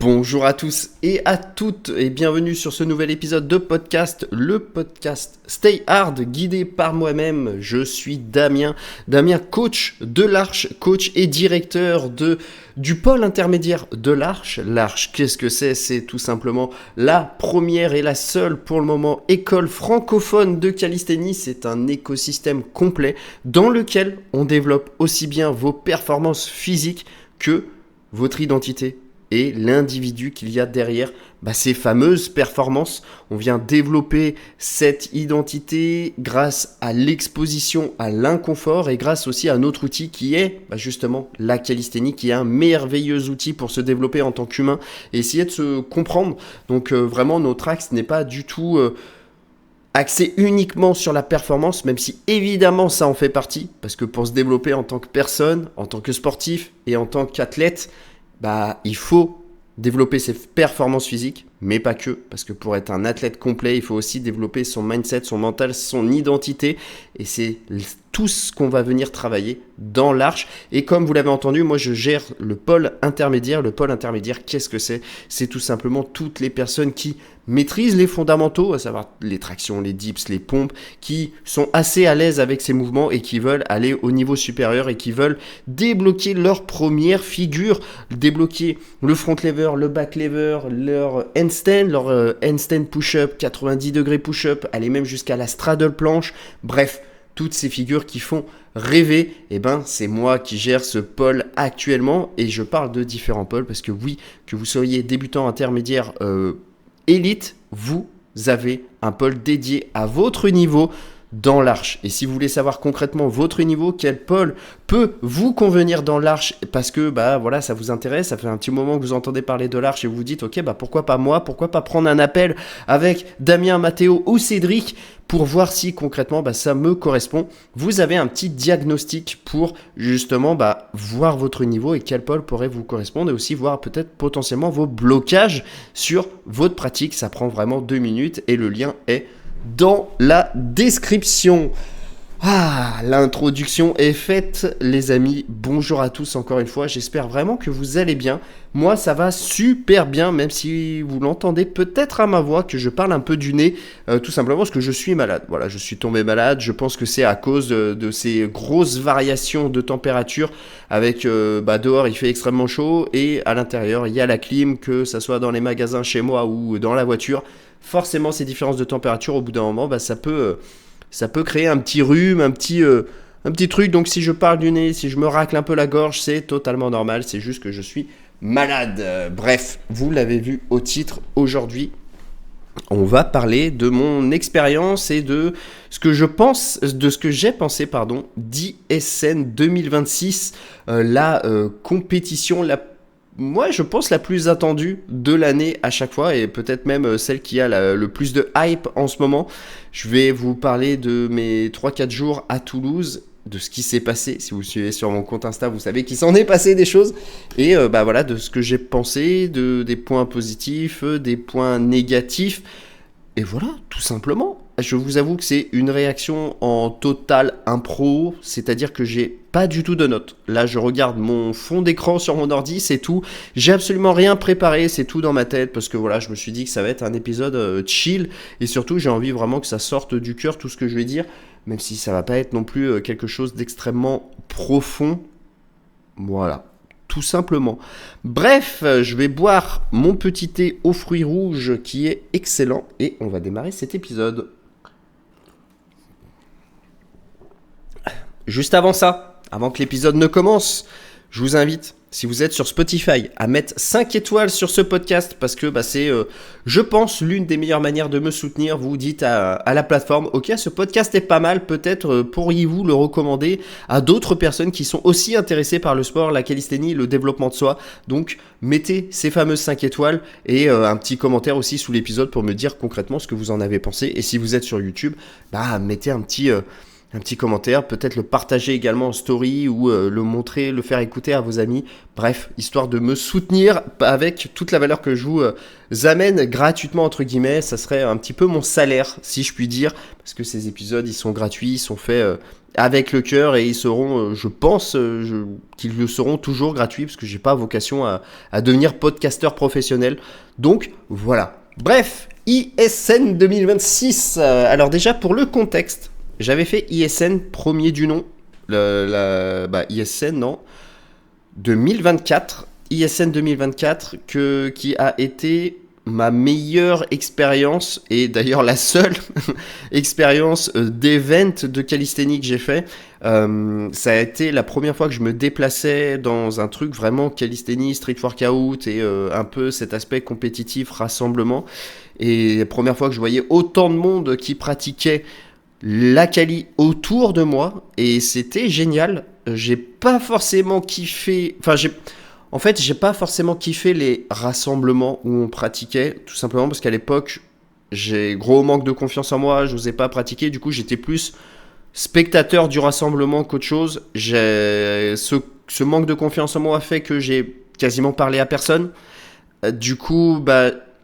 Bonjour à tous et à toutes et bienvenue sur ce nouvel épisode de podcast, le podcast Stay Hard, guidé par moi-même. Je suis Damien, coach de l'Arche, coach et directeur du pôle intermédiaire de l'Arche. L'Arche, qu'est-ce que c'est? C'est tout simplement la première et la seule pour le moment école francophone de calisthénie. C'est un écosystème complet dans lequel on développe aussi bien vos performances physiques que votre identité et l'individu qu'il y a derrière ces fameuses performances. On vient développer cette identité grâce à l'exposition à l'inconfort et grâce aussi à un autre outil qui est justement la calisthénie, qui est un merveilleux outil pour se développer en tant qu'humain et essayer de se comprendre. Donc vraiment notre axe n'est pas du tout axé uniquement sur la performance, même si évidemment ça en fait partie, parce que pour se développer en tant que personne, en tant que sportif et en tant qu'athlète, il faut développer ses performances physiques, mais pas que, parce que pour être un athlète complet, il faut aussi développer son mindset, son mental, son identité, et c'est tout ce qu'on va venir travailler dans l'Arche. Et comme vous l'avez entendu, moi je gère le pôle intermédiaire. Le pôle intermédiaire, qu'est-ce que c'est? C'est tout simplement toutes les personnes qui maîtrisent les fondamentaux, à savoir les tractions, les dips, les pompes, qui sont assez à l'aise avec ces mouvements et qui veulent aller au niveau supérieur et qui veulent débloquer leur première figure, débloquer le front lever, le back lever, leur handstand, leur handstand push-up, 90 degrés push-up, aller même jusqu'à la straddle planche, bref, toutes ces figures qui font rêver, c'est moi qui gère ce pôle actuellement et je parle de différents pôles parce que oui, que vous soyez débutant, intermédiaire, élite, vous avez un pôle dédié à votre niveau dans l'Arche. Et si vous voulez savoir concrètement votre niveau, quel pôle peut vous convenir dans l'Arche, parce que ça vous intéresse, ça fait un petit moment que vous entendez parler de l'Arche et vous vous dites ok, pourquoi pas moi, pourquoi pas prendre un appel avec Damien, Mathéo ou Cédric pour voir si concrètement ça me correspond. Vous avez un petit diagnostic pour justement voir votre niveau et quel pôle pourrait vous correspondre et aussi voir peut-être potentiellement vos blocages sur votre pratique. Ça prend vraiment 2 minutes et le lien est dans la description. L'introduction est faite, les amis. Bonjour à tous encore une fois. J'espère vraiment que vous allez bien. Moi, ça va super bien, même si vous l'entendez peut-être à ma voix que je parle un peu du nez, tout simplement parce que je suis malade. Voilà, je suis tombé malade. Je pense que c'est à cause de ces grosses variations de température. Avec dehors, il fait extrêmement chaud et à l'intérieur, il y a la clim, que ça soit dans les magasins chez moi ou dans la voiture. Forcément, ces différences de température, au bout d'un moment, ça peut créer un petit rhume, un petit truc. Donc, si je parle du nez, si je me racle un peu la gorge, c'est totalement normal. C'est juste que je suis malade. Bref, vous l'avez vu au titre aujourd'hui. On va parler de mon expérience et de ce que j'ai pensé, d'ISN 2026, la compétition moi, je pense la plus attendue de l'année à chaque fois et peut-être même celle qui a le plus de hype en ce moment. Je vais vous parler de mes 3-4 jours à Toulouse, de ce qui s'est passé. Si vous suivez sur mon compte Insta, vous savez qu'il s'en est passé des choses. Et de ce que j'ai pensé, des points positifs, des points négatifs. Et voilà, tout simplement. Je vous avoue que c'est une réaction en total impro, c'est-à-dire que j'ai pas du tout de notes. Là, je regarde mon fond d'écran sur mon ordi, c'est tout. J'ai absolument rien préparé, c'est tout dans ma tête parce que je me suis dit que ça va être un épisode chill et surtout, j'ai envie vraiment que ça sorte du cœur tout ce que je vais dire, même si ça va pas être non plus quelque chose d'extrêmement profond. Voilà. Tout simplement. Bref, je vais boire mon petit thé aux fruits rouges qui est excellent et on va démarrer cet épisode. Juste avant ça, avant que l'épisode ne commence, je vous invite, si vous êtes sur Spotify, à mettre 5 étoiles sur ce podcast parce que c'est, je pense, l'une des meilleures manières de me soutenir. Vous dites à la plateforme, ok, ce podcast est pas mal, peut-être pourriez-vous le recommander à d'autres personnes qui sont aussi intéressées par le sport, la calisthénie, le développement de soi. Donc, mettez ces fameuses 5 étoiles et un petit commentaire aussi sous l'épisode pour me dire concrètement ce que vous en avez pensé. Et si vous êtes sur YouTube, mettez un petit un petit commentaire, peut-être le partager également en story ou le montrer, le faire écouter à vos amis. Bref, histoire de me soutenir avec toute la valeur que je vous amène gratuitement, entre guillemets. Ça serait un petit peu mon salaire, si je puis dire, parce que ces épisodes, ils sont gratuits, ils sont faits avec le cœur et ils seront, je pense, qu'ils le seront toujours gratuits, parce que j'ai pas vocation à devenir podcasteur professionnel. Donc, voilà. Bref, ISN 2026. Alors déjà, pour le contexte, j'avais fait ISN premier du nom. ISN, non. 2024. ISN 2024, qui a été ma meilleure expérience, et d'ailleurs la seule expérience d'event de calisthénie que j'ai fait. Ça a été la première fois que je me déplaçais dans un truc vraiment calisthénie, street workout et un peu cet aspect compétitif, rassemblement. Et la première fois que je voyais autant de monde qui pratiquait la quali autour de moi, et c'était génial. J'ai pas forcément kiffé, j'ai pas forcément kiffé les rassemblements où on pratiquait, tout simplement parce qu'à l'époque, j'ai gros manque de confiance en moi, je n'osais pas pratiquer, du coup j'étais plus spectateur du rassemblement qu'autre chose. Ce manque de confiance en moi a fait que j'ai quasiment parlé à personne. Du coup,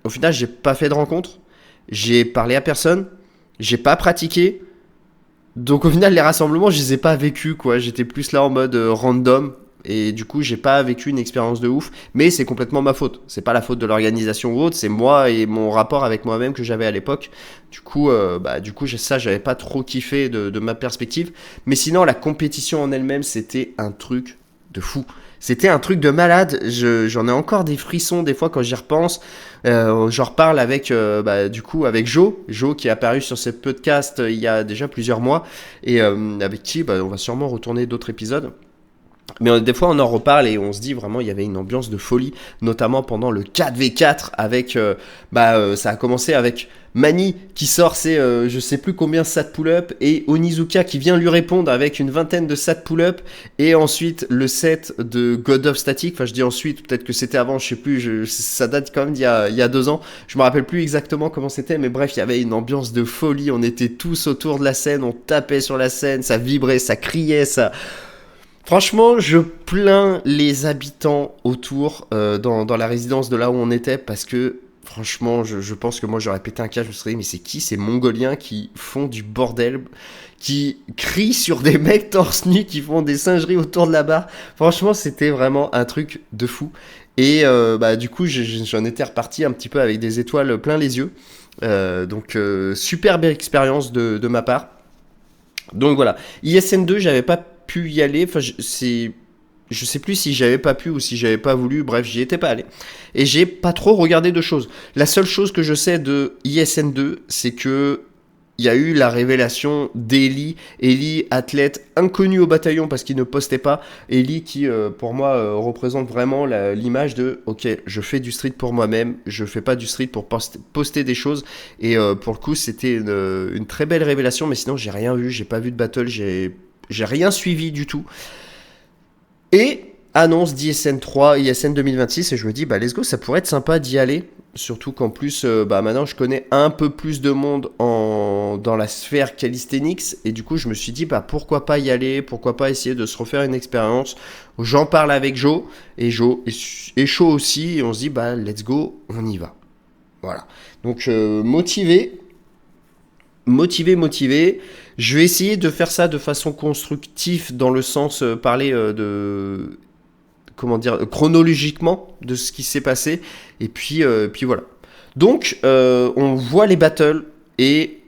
au final, j'ai pas fait de rencontre, j'ai parlé à personne, j'ai pas pratiqué. Donc au final, les rassemblements, je les ai pas vécus, quoi. J'étais plus là en mode random. Et du coup, j'ai pas vécu une expérience de ouf. Mais c'est complètement ma faute. C'est pas la faute de l'organisation ou autre. C'est moi et mon rapport avec moi-même que j'avais à l'époque. Du coup, j'avais pas trop kiffé de ma perspective. Mais sinon, la compétition en elle-même, c'était un truc de fou. C'était un truc de malade. J'en ai encore des frissons des fois quand j'y repense. J'en reparle avec Jo qui est apparu sur ce podcast il y a déjà plusieurs mois et avec qui on va sûrement retourner d'autres épisodes. Mais des fois on en reparle et on se dit vraiment il y avait une ambiance de folie, notamment pendant le 4v4 avec ça a commencé avec Mani qui sort ses je sais plus combien sat pull-up et Onizuka qui vient lui répondre avec une vingtaine de sat pull-up, et ensuite le set de God of Static, je dis ensuite, peut-être que c'était avant, je sais plus, ça date quand même d'il y a 2 ans, je me rappelle plus exactement comment c'était, mais bref, il y avait une ambiance de folie, on était tous autour de la scène, on tapait sur la scène, ça vibrait, ça criait, ça... Franchement, je plains les habitants autour dans la résidence de là où on était, parce que franchement, je pense que moi j'aurais pété un câble, je me serais dit mais c'est qui ces Mongoliens qui font du bordel, qui crient sur des mecs torse nu, qui font des singeries autour de la barre. Franchement, c'était vraiment un truc de fou. Et du coup, j'en étais reparti un petit peu avec des étoiles plein les yeux. Donc super belle expérience de ma part. Donc voilà, ISN 2, j'avais pas pu y aller, je sais plus si j'avais pas pu ou si j'avais pas voulu, bref, j'y étais pas allé. Et j'ai pas trop regardé de choses. La seule chose que je sais de ISN 2, c'est que il y a eu la révélation d'Eli, athlète inconnu au bataillon parce qu'il ne postait pas. Eli qui, pour moi, représente vraiment l'image de « Ok, je fais du street pour moi-même, je fais pas du street pour poster des choses. » Et pour le coup, c'était une très belle révélation, mais sinon, j'ai rien vu, j'ai pas vu de battle, j'ai rien suivi du tout. Et annonce d'ISN 3, ISN 2026, et je me dis, let's go, ça pourrait être sympa d'y aller. Surtout qu'en plus, maintenant, je connais un peu plus de monde dans la sphère calisthenics, et du coup, je me suis dit, pourquoi pas y aller, pourquoi pas essayer de se refaire une expérience. J'en parle avec Jo, et Jo est chaud aussi, et on se dit, let's go, on y va. Voilà. Donc, motivé. Je vais essayer de faire ça de façon constructive, dans le sens parler chronologiquement de ce qui s'est passé, et puis voilà. Donc on voit les battles, et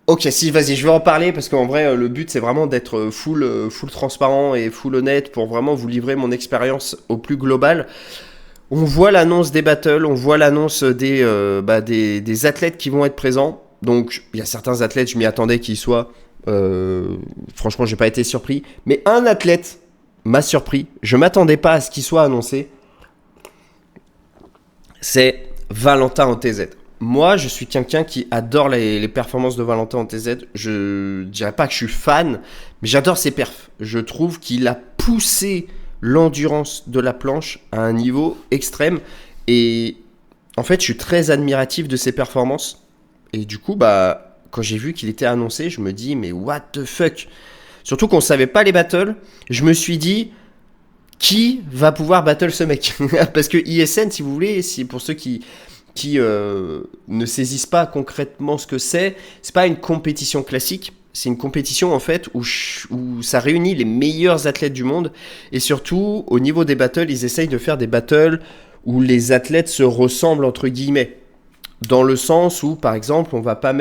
ok, si, vas-y, je vais en parler, parce qu'en vrai le but c'est vraiment d'être full transparent et full honnête pour vraiment vous livrer mon expérience au plus global. On voit l'annonce des battles, on voit l'annonce des athlètes qui vont être présents. Donc, il y a certains athlètes, je m'y attendais qu'ils soient. Franchement, j'ai pas été surpris. Mais un athlète m'a surpris. Je m'attendais pas à ce qu'il soit annoncé. C'est Valentin en TZ. Moi, je suis quelqu'un qui adore les performances de Valentin en TZ. Je dirais pas que je suis fan, mais j'adore ses perfs. Je trouve qu'il a poussé l'endurance de la planche à un niveau extrême, et en fait je suis très admiratif de ses performances, et du coup quand j'ai vu qu'il était annoncé, je me dis, mais what the fuck? Surtout qu'on savait pas les battles, je me suis dit, qui va pouvoir battle ce mec? Parce que ISN, si vous voulez, pour ceux qui ne saisissent pas concrètement ce que c'est pas une compétition classique. C'est une compétition en fait où ça réunit les meilleurs athlètes du monde, et surtout au niveau des battles, ils essayent de faire des battles où les athlètes se ressemblent entre guillemets. Dans le sens où, par exemple, on va pas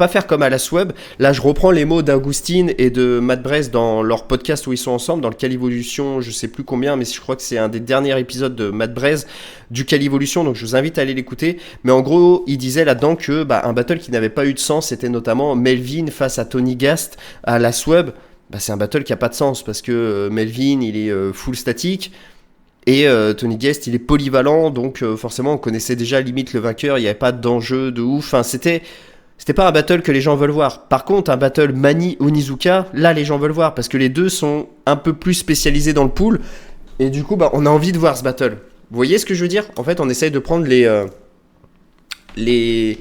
faire comme à la Sweb. Là, je reprends les mots d'Augustine et de Matt Bress dans leur podcast où ils sont ensemble, dans le Calivolution, je sais plus combien, mais je crois que c'est un des derniers épisodes de Matt Bress du Calivolution, donc je vous invite à aller l'écouter. Mais en gros, il disait là-dedans que un battle qui n'avait pas eu de sens, c'était notamment Melvin face à Tony Gast à la Sweb. C'est un battle qui a pas de sens parce que Melvin, il est full statique. Et Tony Guest, il est polyvalent, donc forcément on connaissait déjà limite le vainqueur, il n'y avait pas d'enjeu de ouf, enfin c'était pas un battle que les gens veulent voir. Par contre, un battle Mani Onizuka, là les gens veulent voir, parce que les deux sont un peu plus spécialisés dans le pool, et du coup on a envie de voir ce battle. Vous voyez ce que je veux dire? En fait, on essaye de prendre les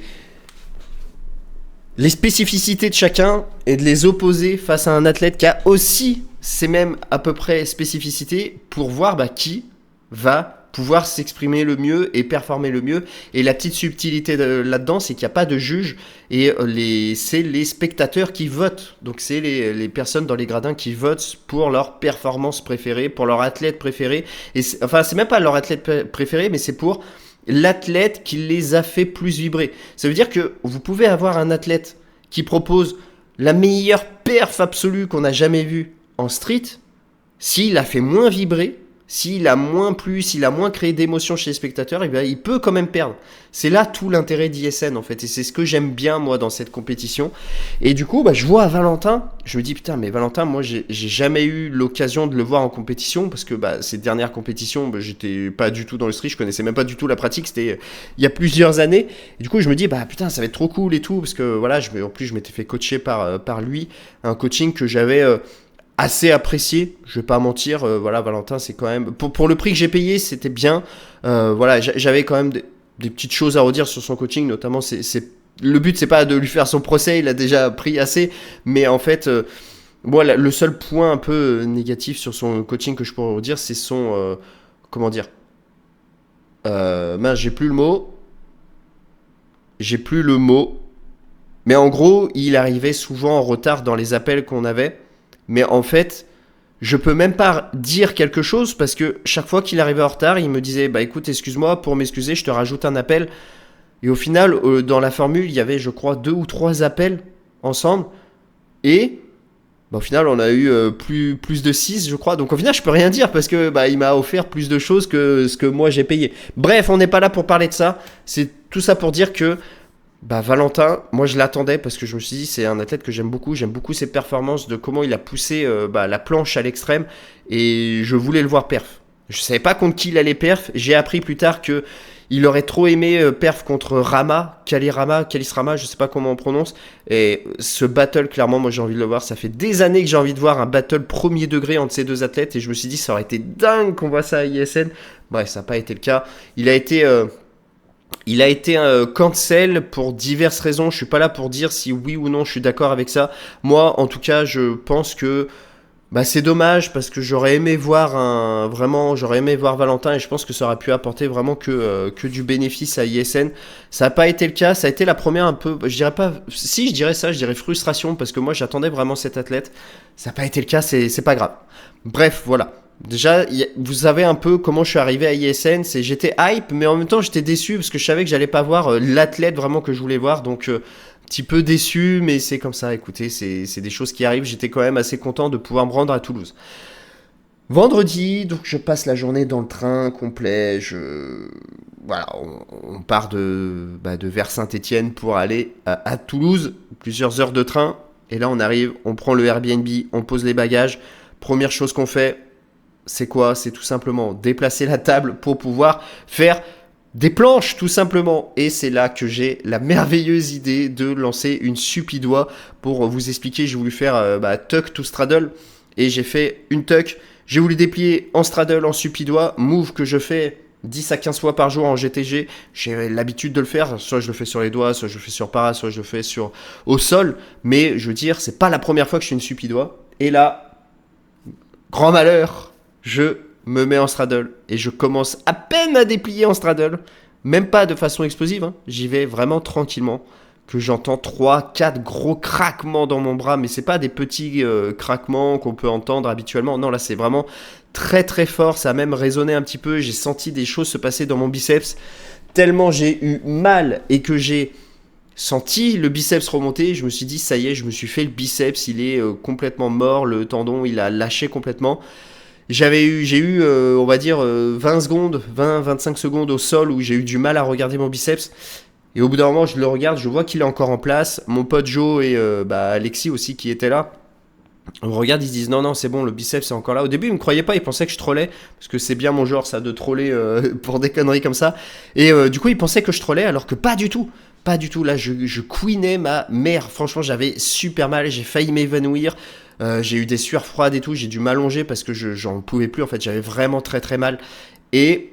spécificités de chacun et de les opposer face à un athlète qui a aussi ces mêmes à peu près spécificités pour voir qui va pouvoir s'exprimer le mieux et performer le mieux. Et la petite subtilité là-dedans, c'est qu'il n'y a pas de juge, et c'est les spectateurs qui votent. Donc c'est les personnes dans les gradins qui votent pour leur performance préférée, pour leur athlète préféré. Et c'est même pas leur athlète préféré, mais c'est pour l'athlète qui les a fait plus vibrer. Ça veut dire que vous pouvez avoir un athlète qui propose la meilleure perf absolue qu'on a jamais vue en street, s'il a fait moins vibrer, s'il a moins plu, s'il a moins créé d'émotions chez les spectateurs, il peut quand même perdre. C'est là tout l'intérêt d'ISN en fait, et c'est ce que j'aime bien moi dans cette compétition. Et du coup, je vois Valentin, je me dis putain, mais Valentin, moi j'ai jamais eu l'occasion de le voir en compétition, parce que ces dernières compétitions, j'étais pas du tout dans le street, je connaissais même pas du tout la pratique, c'était il y a plusieurs années. Et du coup, je me dis putain, ça va être trop cool et tout, parce que voilà, en plus je m'étais fait coacher par lui, un coaching que j'avais assez apprécié, je vais pas mentir. Valentin, c'est quand même pour le prix que j'ai payé, c'était bien. J'avais quand même des petites choses à redire sur son coaching, notamment le but, c'est pas de lui faire son procès, il a déjà pris assez, mais en fait moi le seul point un peu négatif sur son coaching que je pourrais redire, c'est son j'ai plus le mot, mais en gros il arrivait souvent en retard dans les appels qu'on avait. Mais en fait, je peux même pas dire quelque chose, parce que chaque fois qu'il arrivait en retard, il me disait écoute, excuse-moi, pour m'excuser, je te rajoute un appel. Et au final, dans la formule, il y avait, je crois, 2 ou 3 appels ensemble. Et au final, on a eu plus de 6, je crois. Donc au final, je peux rien dire, parce que il m'a offert plus de choses que ce que moi j'ai payé. Bref, on n'est pas là pour parler de ça. C'est tout ça pour dire que Valentin, moi je l'attendais, parce que je me suis dit c'est un athlète que j'aime beaucoup ses performances, de comment il a poussé la planche à l'extrême, et je voulais le voir perf. Je savais pas contre qui il allait perf, j'ai appris plus tard que il aurait trop aimé perf contre Kalis Rama, je sais pas comment on prononce, et ce battle, clairement moi j'ai envie de le voir. Ça fait des années que j'ai envie de voir un battle premier degré entre ces deux athlètes, et je me suis dit ça aurait été dingue qu'on voit ça à ISN. Bref, ça n'a pas été le cas. Il a été cancel pour diverses raisons. Je suis pas là pour dire si oui ou non je suis d'accord avec ça. Moi, en tout cas, je pense que c'est dommage, parce que j'aurais aimé voir Valentin, et je pense que ça aurait pu apporter vraiment que du bénéfice à ISN. Ça n'a pas été le cas. Ça a été la première un peu, je dirais frustration, parce que moi j'attendais vraiment cet athlète. Ça n'a pas été le cas, c'est pas grave. Bref, voilà. Déjà, vous savez un peu comment je suis arrivé à ISN. J'étais hype, mais en même temps j'étais déçu, parce que je savais que j'allais pas voir l'athlète vraiment que je voulais voir. Donc un petit peu déçu, mais c'est comme ça. Écoutez, c'est des choses qui arrivent. J'étais quand même assez content de pouvoir me rendre à Toulouse. Vendredi, donc je passe la journée dans le train complet. On part de vers Saint-Étienne pour aller à Toulouse. Plusieurs heures de train. Et là, on arrive, on prend le Airbnb, on pose les bagages. Première chose qu'on fait, c'est quoi? C'est tout simplement déplacer la table pour pouvoir faire des planches, tout simplement. Et c'est là que j'ai la merveilleuse idée de lancer une Supidois. Pour vous expliquer, j'ai voulu faire tuck to straddle, et j'ai fait une tuck. J'ai voulu déplier en straddle, en Supidois, move que je fais 10 à 15 fois par jour en GTG. J'ai l'habitude de le faire. Soit je le fais sur les doigts, soit je le fais sur para, soit je le fais au sol. Mais je veux dire, c'est pas la première fois que je fais une supidois. Et là, grand malheur, je me mets en straddle. Et je commence à peine à déplier en straddle. Même pas de façon explosive. J'y vais vraiment tranquillement. Que j'entends 3-4 gros craquements dans mon bras. Mais c'est pas des petits craquements qu'on peut entendre habituellement. Non, là, c'est vraiment très très fort. Ça a même résonné un petit peu. J'ai senti des choses se passer dans mon biceps. Tellement j'ai eu mal et que j'ai senti le biceps remonter. Je me suis dit, ça y est, je me suis fait le biceps. Il est complètement mort. Le tendon, il a lâché complètement. J'ai eu, on va dire, 20-25 secondes au sol où j'ai eu du mal à regarder mon biceps. Et au bout d'un moment, je le regarde, je vois qu'il est encore en place. Mon pote Joe et Alexis aussi qui étaient là, on regarde, ils se disent non, c'est bon, le biceps est encore là. Au début, ils me croyaient pas, ils pensaient que je trollais, parce que c'est bien mon genre, ça, de troller pour des conneries comme ça. Et du coup, ils pensaient que je trollais, alors que pas du tout. Pas du tout, là, je couinais ma mère. Franchement, j'avais super mal, j'ai failli m'évanouir. J'ai eu des sueurs froides et tout, j'ai dû m'allonger parce que j'en pouvais plus. En fait, j'avais vraiment très très mal. Et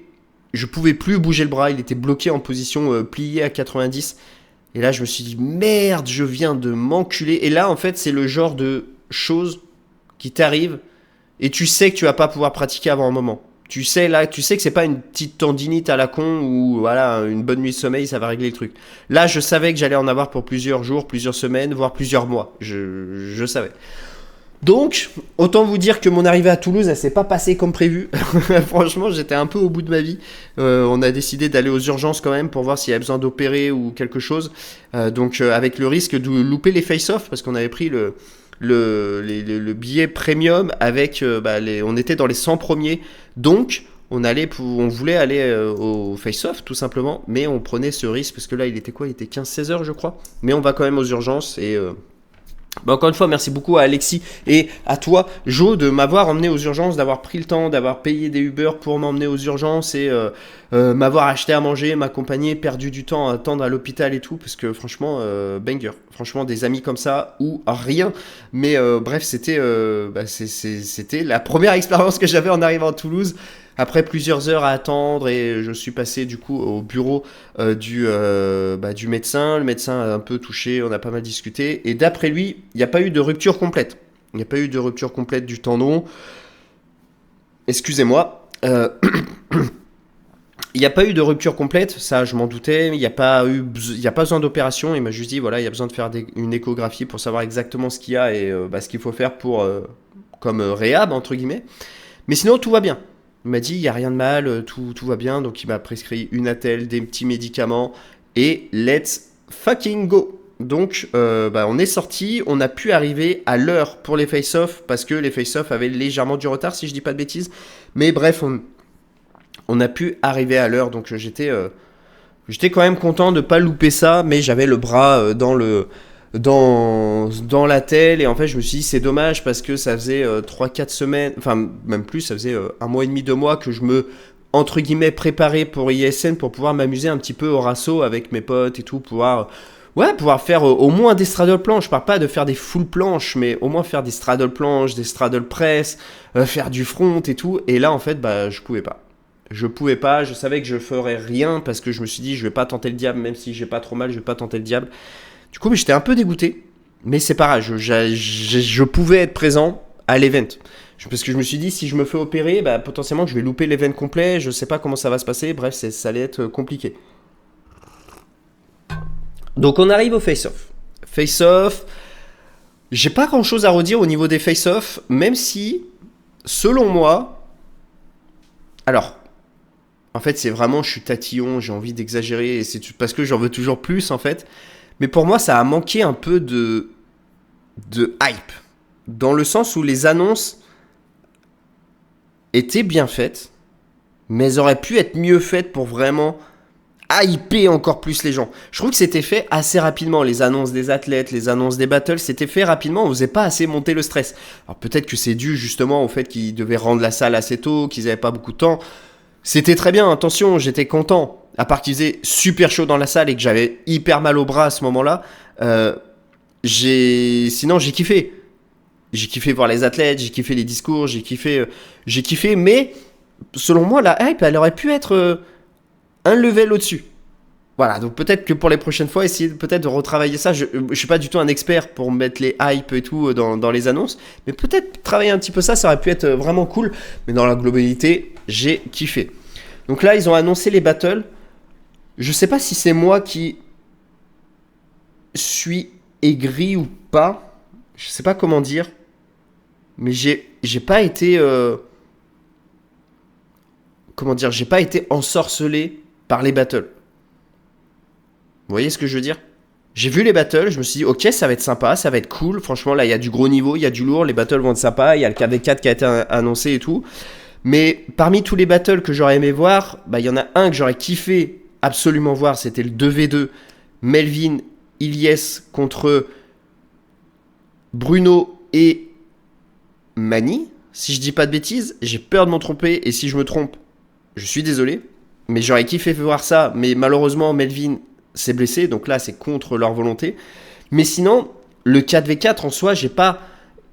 je pouvais plus bouger le bras, il était bloqué en position pliée à 90. Et là, je me suis dit, merde, je viens de m'enculer. Et là, en fait, c'est le genre de choses qui t'arrivent et tu sais que tu vas pas pouvoir pratiquer avant un moment. Tu sais que c'est pas une petite tendinite à la con ou voilà, une bonne nuit de sommeil, ça va régler le truc. Là, je savais que j'allais en avoir pour plusieurs jours, plusieurs semaines, voire plusieurs mois. Je savais. Donc, autant vous dire que mon arrivée à Toulouse, elle s'est pas passée comme prévu. Franchement, j'étais un peu au bout de ma vie. On a décidé d'aller aux urgences quand même pour voir s'il y avait besoin d'opérer ou quelque chose. Donc, avec le risque de louper les face-off, parce qu'on avait pris le billet premium avec... on était dans les 100 premiers. Donc, on voulait aller au face-off tout simplement, mais on prenait ce risque parce que là, il était quoi ? Il était 15-16 heures, je crois. Mais on va quand même aux urgences et... encore une fois, merci beaucoup à Alexis et à toi, Jo, de m'avoir emmené aux urgences, d'avoir pris le temps, d'avoir payé des Uber pour m'emmener aux urgences et m'avoir acheté à manger, m'accompagner, perdu du temps à attendre à l'hôpital et tout, parce que franchement, banger. Franchement, des amis comme ça ou rien. Mais bref, c'était la première expérience que j'avais en arrivant à Toulouse. Après plusieurs heures à attendre et je suis passé du coup au bureau du médecin. Le médecin a un peu touché, on a pas mal discuté. Et d'après lui, il n'y a pas eu de rupture complète. Il n'y a pas eu de rupture complète du tendon. Excusez-moi. Il n'y a pas eu de rupture complète, ça je m'en doutais. Il n'y a pas besoin d'opération. Il m'a juste dit, voilà, il y a besoin de faire une échographie pour savoir exactement ce qu'il y a et ce qu'il faut faire pour comme réhab, entre guillemets. Mais sinon, tout va bien. Il m'a dit, il n'y a rien de mal, tout va bien. Donc, il m'a prescrit une attelle, des petits médicaments et let's fucking go. Donc, on est sorti. On a pu arriver à l'heure pour les face-off parce que les face-off avaient légèrement du retard, si je dis pas de bêtises. Mais bref, on a pu arriver à l'heure. Donc, j'étais quand même content de ne pas louper ça. Mais j'avais le bras dans la telle et en fait je me suis dit c'est dommage parce que ça faisait 3-4 semaines, enfin même plus, ça faisait 1 mois et demi, 2 mois que je me entre guillemets préparais pour ISN pour pouvoir m'amuser un petit peu au rasso avec mes potes et tout, pouvoir faire au moins des straddle planches. Je parle pas de faire des full planches, mais au moins faire des straddle planches, des straddle press, faire du front et tout. Et là en fait je pouvais pas, je savais que je ferais rien parce que je me suis dit je vais pas tenter le diable, même si j'ai pas trop mal, je vais pas tenter le diable. Du coup, j'étais un peu dégoûté, mais c'est pas grave, je pouvais être présent à l'event. Parce que je me suis dit, si je me fais opérer, potentiellement, je vais louper l'event complet, je sais pas comment ça va se passer, bref, ça allait être compliqué. Donc, on arrive au face-off. Face-off, j'ai pas grand-chose à redire au niveau des face-off, même si, selon moi, alors, en fait, c'est vraiment, je suis tatillon, j'ai envie d'exagérer, et c'est parce que j'en veux toujours plus, en fait. Mais pour moi, ça a manqué un peu de hype. Dans le sens où les annonces étaient bien faites, mais elles auraient pu être mieux faites pour vraiment hyper encore plus les gens. Je trouve que c'était fait assez rapidement. Les annonces des athlètes, les annonces des battles, c'était fait rapidement. On faisait pas assez monter le stress. Alors peut-être que c'est dû justement au fait qu'ils devaient rendre la salle assez tôt, qu'ils n'avaient pas beaucoup de temps. C'était très bien, attention, j'étais content. À part qu'il faisait super chaud dans la salle et que j'avais hyper mal au bras à ce moment-là, sinon j'ai kiffé. J'ai kiffé voir les athlètes, j'ai kiffé les discours, j'ai kiffé, mais selon moi, la hype, elle aurait pu être un level au-dessus. Voilà, donc peut-être que pour les prochaines fois, essayer peut-être de retravailler ça. Je suis pas du tout un expert pour mettre les hypes et tout dans les annonces, mais peut-être travailler un petit peu ça, ça aurait pu être vraiment cool. Mais dans la globalité, j'ai kiffé. Donc là, ils ont annoncé les battles. Je sais pas si c'est moi qui suis aigri ou pas. Je sais pas comment dire. Mais j'ai pas été... comment dire, j'ai pas été ensorcelé par les battles. Vous voyez ce que je veux dire? J'ai vu les battles, je me suis dit, ok, ça va être sympa, ça va être cool. Franchement, là, il y a du gros niveau, il y a du lourd, les battles vont être sympas, il y a le KV4 qui a été annoncé et tout. Mais parmi tous les battles que j'aurais aimé voir, il y en a un que j'aurais kiffé absolument voir, c'était le 2v2 Melvin Ilyes contre Bruno et Manny. Si je dis pas de bêtises, j'ai peur de m'en tromper, et si je me trompe, je suis désolé. Mais j'aurais kiffé voir ça, mais malheureusement, Melvin s'est blessé, donc là c'est contre leur volonté. Mais sinon, le 4v4 en soi, j'ai pas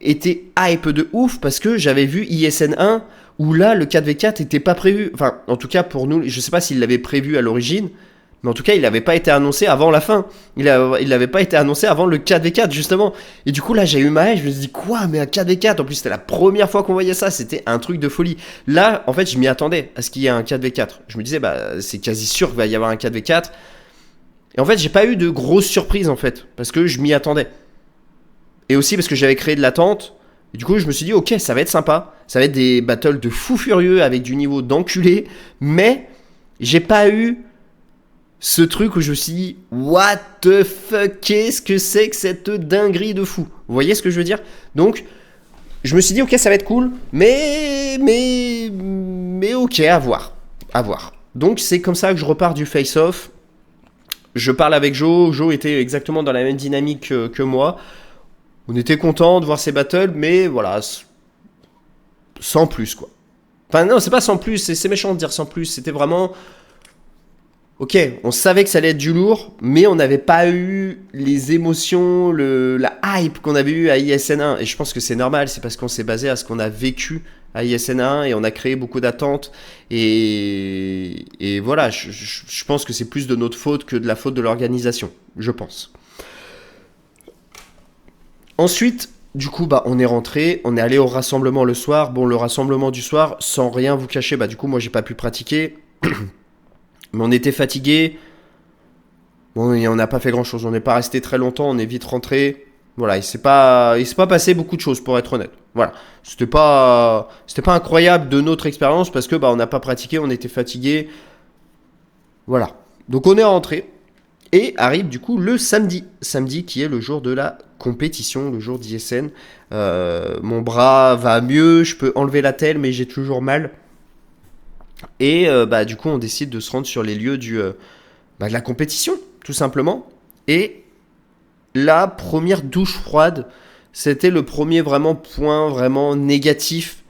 été hype de ouf parce que j'avais vu ISN 1 où là le 4v4 était pas prévu. Enfin, en tout cas pour nous, je sais pas s'il l'avait prévu à l'origine, mais en tout cas il n'avait pas été annoncé avant la fin. Il n'avait pas été annoncé avant le 4v4 justement. Et du coup là j'ai eu ma haine, je me suis dit quoi, mais un 4v4, en plus c'était la première fois qu'on voyait ça, c'était un truc de folie. Là en fait je m'y attendais à ce qu'il y ait un 4v4. Je me disais c'est quasi sûr qu'il va y avoir un 4v4. Et en fait, j'ai pas eu de grosses surprises en fait, parce que je m'y attendais. Et aussi parce que j'avais créé de l'attente. Et du coup, je me suis dit, ok, ça va être sympa. Ça va être des battles de fous furieux avec du niveau d'enculé. Mais j'ai pas eu ce truc où je me suis dit, what the fuck, qu'est-ce que c'est que cette dinguerie de fou? Vous voyez ce que je veux dire? Donc, je me suis dit, ok, ça va être cool, mais ok, à voir. À voir. Donc, c'est comme ça que je repars du face-off. Je parle avec Joe. Joe était exactement dans la même dynamique que moi. On était content de voir ces battles, mais voilà, sans plus quoi. Enfin non, c'est pas sans plus, c'est méchant de dire sans plus. C'était vraiment, ok, on savait que ça allait être du lourd, mais on n'avait pas eu les émotions, la hype qu'on avait eu à ISN 1. Et je pense que c'est normal, c'est parce qu'on s'est basé à ce qu'on a vécu à ISN 1 et on a créé beaucoup d'attentes. Et voilà, je pense que c'est plus de notre faute que de la faute de l'organisation, je pense. Ensuite, du coup, on est rentré, on est allé au rassemblement le soir. Bon, le rassemblement du soir, sans rien vous cacher, du coup, moi, j'ai pas pu pratiquer. Mais on était fatigué. Bon, et on n'a pas fait grand-chose. On n'est pas resté très longtemps, on est vite rentré. Voilà, il s'est pas passé beaucoup de choses, pour être honnête. Voilà, c'était pas incroyable de notre expérience parce que on n'a pas pratiqué, on était fatigué. Voilà. Donc on est rentré. Et arrive du coup le samedi qui est le jour de la compétition, le jour d'ISN. Mon bras va mieux, je peux enlever la telle, mais j'ai toujours mal. Et du coup, on décide de se rendre sur les lieux de la compétition, tout simplement. Et la première douche froide, c'était le premier point vraiment négatif.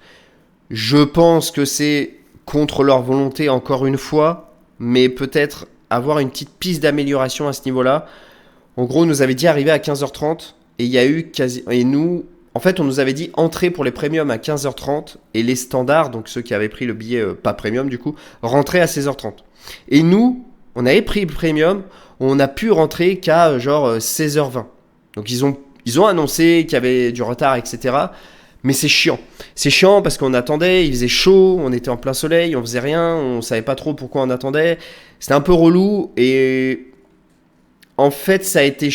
Je pense que c'est contre leur volonté encore une fois, mais peut-être avoir une petite piste d'amélioration à ce niveau-là. En gros, on nous avait dit arriver à 15h30 et il y a eu et nous, en fait, on nous avait dit entrer pour les premiums à 15h30 et les standards, donc ceux qui avaient pris le billet pas premium du coup, rentrer à 16h30. Et nous, on avait pris le premium, on a pu rentrer qu'à genre 16h20. Donc ils ont annoncé qu'il y avait du retard, etc. Mais c'est chiant. C'est chiant parce qu'on attendait, il faisait chaud, on était en plein soleil, on faisait rien, on savait pas trop pourquoi on attendait. C'était un peu relou et en fait, ça a été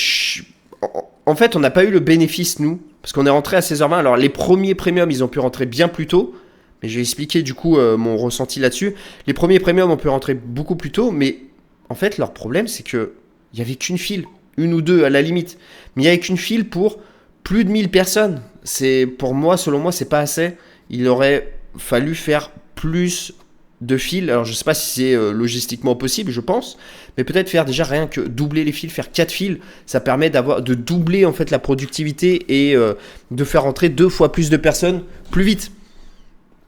en fait, on n'a pas eu le bénéfice, nous, parce qu'on est rentré à 16h20. Alors, les premiers premiums, ils ont pu rentrer bien plus tôt. Mais j'ai expliqué, du coup, mon ressenti là-dessus. Les premiers premiums ont pu rentrer beaucoup plus tôt. Mais en fait, leur problème, c'est qu'il n'y avait qu'une file. Une ou deux, à la limite. Mais il n'y avait qu'une file pour plus de 1000 personnes. Pour moi, selon moi, c'est pas assez. Il aurait fallu faire plus de files. Alors, je ne sais pas si c'est logistiquement possible, je pense. Mais peut-être faire déjà rien que doubler les files, faire 4 files, ça permet de doubler en fait la productivité et de faire rentrer 2 fois plus de personnes plus vite.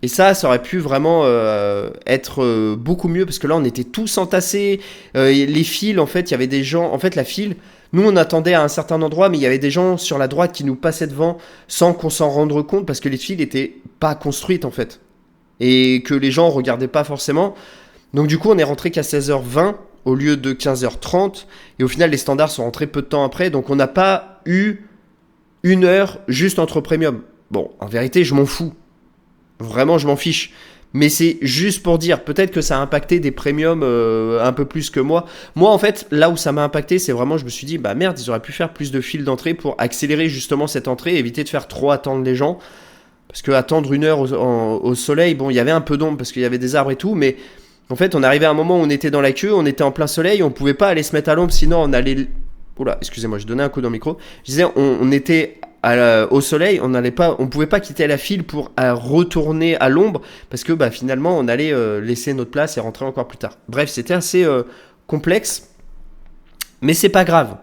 Et ça aurait pu vraiment être beaucoup mieux parce que là on était tous entassés. Les files, en fait, il y avait des gens. En fait, la file, nous on attendait à un certain endroit, mais il y avait des gens sur la droite qui nous passaient devant sans qu'on s'en rende compte parce que les files n'étaient pas construites en fait. et que les gens regardaient pas forcément. Donc du coup, on est rentré qu'à 16h20 au lieu de 15h30. Et au final, les standards sont rentrés peu de temps après. Donc on n'a pas eu 1 heure juste entre premium. Bon, en vérité, je m'en fous. Vraiment, je m'en fiche. Mais c'est juste pour dire, peut-être que ça a impacté des premiums un peu plus que moi. Moi, en fait, là où ça m'a impacté, c'est vraiment, je me suis dit, bah merde, ils auraient pu faire plus de files d'entrée pour accélérer justement cette entrée, éviter de faire trop attendre les gens. Parce que attendre 1 heure au soleil, bon, il y avait un peu d'ombre parce qu'il y avait des arbres et tout, mais en fait, on arrivait à un moment où on était dans la queue, on était en plein soleil, on pouvait pas aller se mettre à l'ombre, sinon on allait... Oula, excusez-moi, je donnais un coup dans le micro. Je disais, on était au soleil, on pouvait pas quitter la file pour retourner à l'ombre, parce que bah, finalement, on allait laisser notre place et rentrer encore plus tard. Bref, c'était assez complexe, mais c'est pas grave,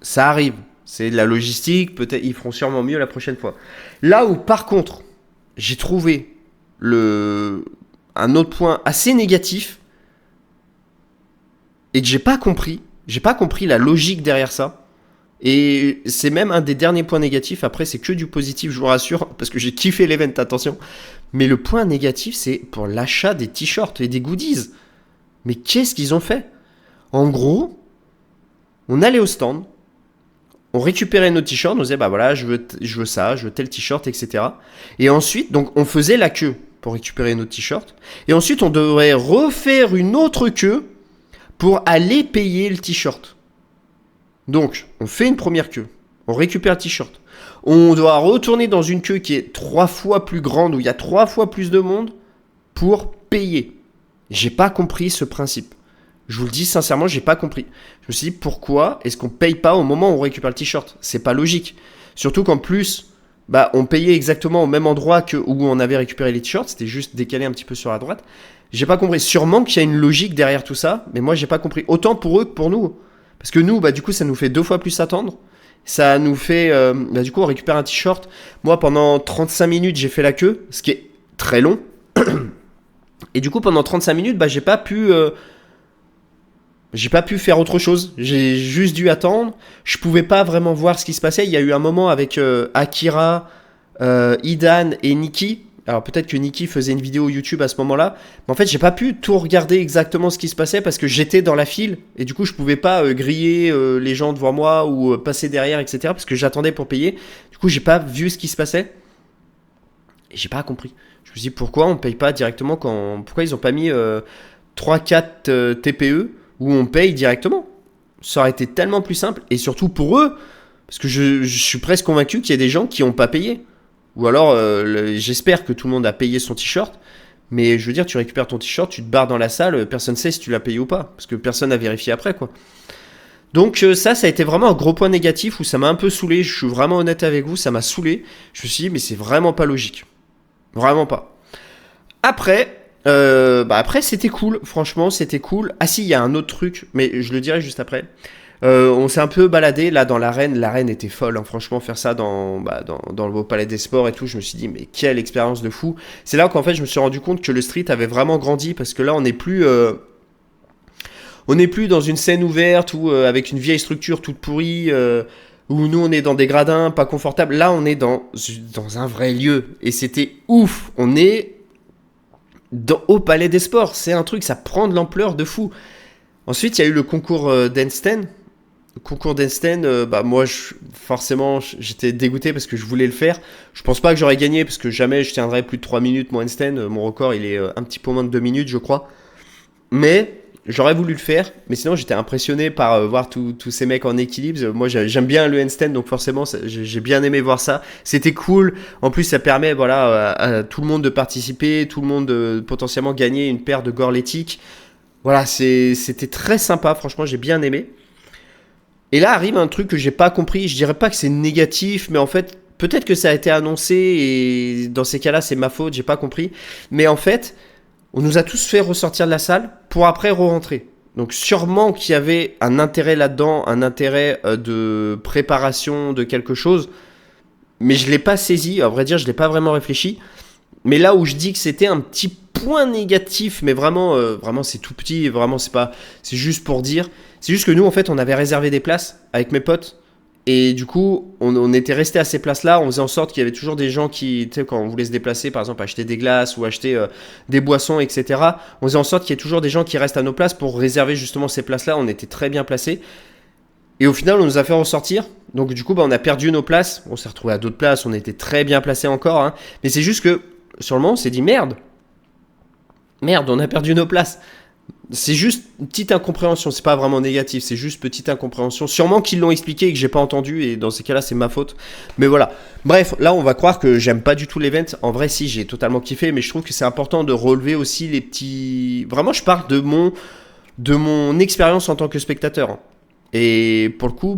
ça arrive. C'est de la logistique, peut-être ils feront sûrement mieux la prochaine fois. Là où, par contre, j'ai trouvé un autre point assez négatif et que j'ai pas compris la logique derrière ça. Et c'est même un des derniers points négatifs. Après, c'est que du positif, je vous rassure, parce que j'ai kiffé l'event, attention. Mais le point négatif, c'est pour l'achat des t-shirts et des goodies. Mais qu'est-ce qu'ils ont fait ? En gros, on allait au stand, on récupérait nos t-shirts, on disait bah voilà, je veux ça, je veux tel t-shirt, etc. Et ensuite, donc on faisait la queue pour récupérer nos t-shirts. Et ensuite, on devrait refaire une autre queue pour aller payer le t-shirt. Donc, on fait une première queue, on récupère le t-shirt. On doit retourner dans une queue qui est 3 fois plus grande, où il y a 3 fois plus de monde, pour payer. J'ai pas compris ce principe. Je vous le dis sincèrement, j'ai pas compris. Je me suis dit, pourquoi est-ce qu'on paye pas au moment où on récupère le t-shirt ? C'est pas logique. Surtout qu'en plus, bah, on payait exactement au même endroit que où on avait récupéré les t-shirts. C'était juste décalé un petit peu sur la droite. J'ai pas compris. Sûrement qu'il y a une logique derrière tout ça, mais moi, j'ai pas compris. Autant pour eux que pour nous. Parce que nous, bah, du coup, ça nous fait 2 fois plus attendre. Ça nous fait... bah, du coup, on récupère un t-shirt. Moi, pendant 35 minutes, j'ai fait la queue, ce qui est très long. Et du coup, pendant 35 minutes, bah, j'ai pas pu faire autre chose. J'ai juste dû attendre. Je pouvais pas vraiment voir ce qui se passait. Il y a eu un moment avec Akira, Idan et Nikki. Alors peut-être que Nikki faisait une vidéo YouTube à ce moment-là. Mais en fait, j'ai pas pu tout regarder exactement ce qui se passait parce que j'étais dans la file. Et du coup, je pouvais pas griller les gens devant moi ou passer derrière, etc. Parce que j'attendais pour payer. Du coup, j'ai pas vu ce qui se passait. Et j'ai pas compris. Je me suis dit pourquoi on paye pas directement pourquoi ils ont pas mis 3-4 TPE où on paye directement. Ça aurait été tellement plus simple. Et surtout pour eux, parce que je suis presque convaincu qu'il y a des gens qui n'ont pas payé. Ou alors, j'espère que tout le monde a payé son t-shirt. Mais je veux dire, tu récupères ton t-shirt, tu te barres dans la salle, personne ne sait si tu l'as payé ou pas. Parce que personne n'a vérifié après, quoi. Donc ça a été vraiment un gros point négatif où ça m'a un peu saoulé. Je suis vraiment honnête avec vous, ça m'a saoulé. Je me suis dit, mais c'est vraiment pas logique. Vraiment pas. Après... après c'était cool, franchement c'était cool. Ah si, il y a un autre truc, mais je le dirai juste après. On s'est un peu baladé là dans l'arène était folle, hein. Franchement faire ça dans le beau palais des sports et tout, je me suis dit mais quelle expérience de fou. C'est là qu'en fait je me suis rendu compte que le street avait vraiment grandi parce que là on n'est plus dans une scène ouverte ou avec une vieille structure toute pourrie où nous on est dans des gradins pas confortables. Là on est dans un vrai lieu et c'était ouf. On est au Palais des Sports, c'est un truc, ça prend de l'ampleur de fou. Ensuite, il y a eu le concours d'handstand. Le concours d'handstand, moi, forcément, j'étais dégoûté parce que je voulais le faire. Je pense pas que j'aurais gagné parce que jamais je tiendrais plus de 3 minutes mon handstand. Mon record, il est un petit peu moins de 2 minutes, je crois. Mais j'aurais voulu le faire. Mais sinon, j'étais impressionné par voir tous ces mecs en équilibre. Moi, j'aime bien le handstand, donc forcément, j'ai bien aimé voir ça. C'était cool. En plus, ça permet à tout le monde de participer, tout le monde de potentiellement gagner une paire de Gorlétiques. Voilà, c'était très sympa. Franchement, j'ai bien aimé. Et là arrive un truc que j'ai pas compris. Je dirais pas que c'est négatif, mais en fait, peut-être que ça a été annoncé et dans ces cas-là, c'est ma faute. J'ai pas compris. Mais en fait, on nous a tous fait ressortir de la salle pour après re-rentrer. Donc sûrement qu'il y avait un intérêt là-dedans, un intérêt de préparation de quelque chose. Mais je ne l'ai pas saisi, à vrai dire, je ne l'ai pas vraiment réfléchi. Mais là où je dis que c'était un petit point négatif, mais vraiment c'est tout petit, vraiment c'est juste pour dire. C'est juste que nous, en fait, on avait réservé des places avec mes potes. Et du coup, on était resté à ces places-là. On faisait en sorte qu'il y avait toujours des gens qui, tu sais, quand on voulait se déplacer, par exemple, acheter des glaces ou acheter des boissons, etc. On faisait en sorte qu'il y ait toujours des gens qui restent à nos places pour réserver justement ces places-là. On était très bien placés. Et au final, on nous a fait ressortir. Donc du coup, on a perdu nos places. On s'est retrouvé à d'autres places. On était très bien placés encore, hein. Mais c'est juste que, sur le moment, on s'est dit merde. Merde, on a perdu nos places. C'est juste une petite incompréhension, c'est pas vraiment négatif, c'est juste petite incompréhension. Sûrement qu'ils l'ont expliqué et que j'ai pas entendu, et dans ces cas-là, c'est ma faute. Mais voilà. Bref, là, on va croire que j'aime pas du tout l'event. En vrai, si, j'ai totalement kiffé, mais je trouve que c'est important de relever aussi les petits. Vraiment, je parle de mon expérience en tant que spectateur. Et pour le coup,